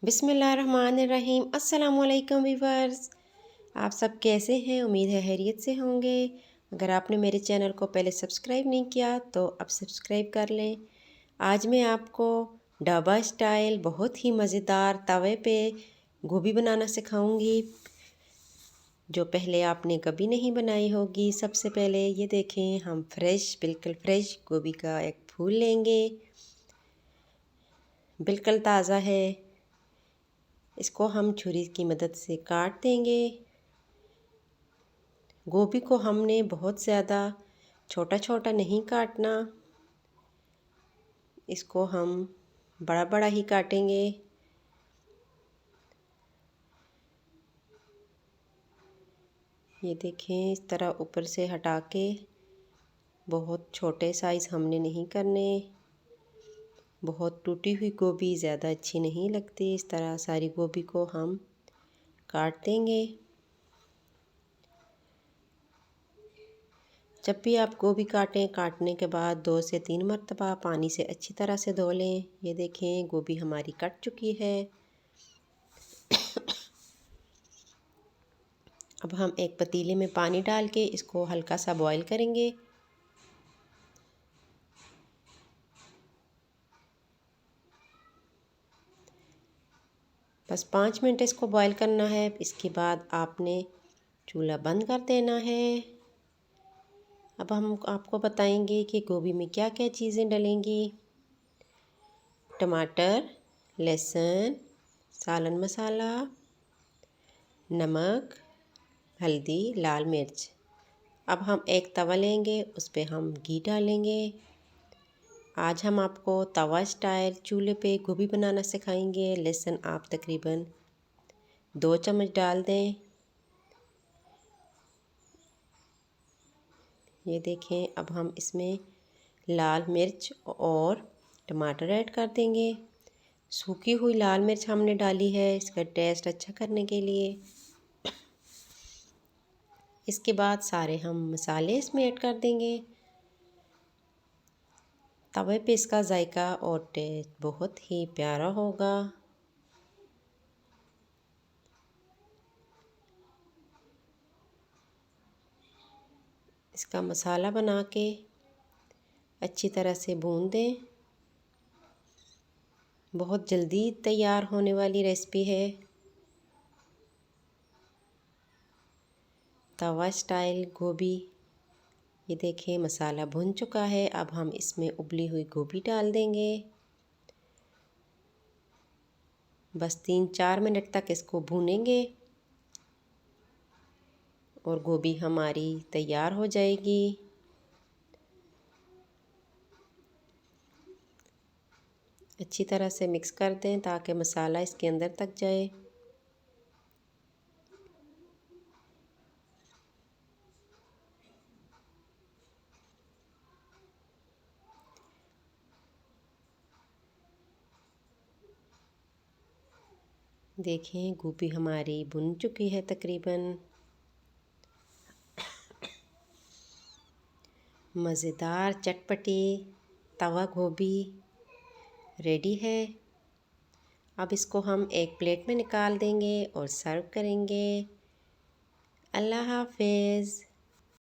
बिस्मिल्लाहिर्रहमानिर्रहीम। अस्सलामुअलैकुम वीवर्स, आप सब कैसे हैं? उम्मीद है खैरियत से होंगे। अगर आपने मेरे चैनल को पहले सब्सक्राइब नहीं किया तो अब सब्सक्राइब कर लें। आज मैं आपको ढाबा स्टाइल बहुत ही मज़ेदार तवे पे गोभी बनाना सिखाऊंगी, जो पहले आपने कभी नहीं बनाई होगी। सबसे पहले ये देखें, हम बिल्कुल फ्रेश गोभी का एक फूल लेंगे, बिल्कुल ताज़ा है। इसको हम छुरी की मदद से काट देंगे। गोभी को हमने बहुत ज़्यादा छोटा छोटा नहीं काटना, इसको हम बड़ा बड़ा ही काटेंगे। ये देखें, इस तरह ऊपर से हटा के, बहुत छोटे साइज़ हमने नहीं करने। बहुत टूटी हुई गोभी ज़्यादा अच्छी नहीं लगती। इस तरह सारी गोभी को हम काट देंगे। जब भी आप गोभी काटने के बाद 2 से 3 मरतबा पानी से अच्छी तरह से धो लें। ये देखें, गोभी हमारी कट चुकी है। अब हम एक पतीले में पानी डाल के इसको हल्का सा बॉईल करेंगे। बस 5 मिनट इसको बॉईल करना है। इसके बाद आपने चूल्हा बंद कर देना है। अब हम आपको बताएंगे कि गोभी में क्या क्या चीज़ें डलेंगी। टमाटर, लहसुन, सालन मसाला, नमक, हल्दी, लाल मिर्च। अब हम एक तवा लेंगे, उस पर हम घी डालेंगे। आज हम आपको तवा स्टाइल चूल्हे पे गोभी बनाना सिखाएंगे। लहसुन आप तकरीबन 2 चम्मच डाल दें। ये देखें, अब हम इसमें लाल मिर्च और टमाटर ऐड कर देंगे। सूखी हुई लाल मिर्च हमने डाली है इसका टेस्ट अच्छा करने के लिए। इसके बाद सारे हम मसाले इसमें ऐड कर देंगे। तवे पे इसका जायका और टेस्ट बहुत ही प्यारा होगा। इसका मसाला बना के अच्छी तरह से भून दें। बहुत जल्दी तैयार होने वाली रेसिपी है। तवा स्टाइल गोभी। ये देखें, मसाला भुन चुका है। अब हम इसमें उबली हुई गोभी डाल देंगे। बस 3-4 मिनट तक इसको भूनेंगे और गोभी हमारी तैयार हो जाएगी। अच्छी तरह से मिक्स कर दें ताकि मसाला इसके अंदर तक जाए। देखें, गोभी हमारी भुन चुकी है तकरीबन। मज़ेदार चटपटी तवा गोभी रेडी है। अब इसको हम एक प्लेट में निकाल देंगे और सर्व करेंगे। अल्लाह हाफ़िज़।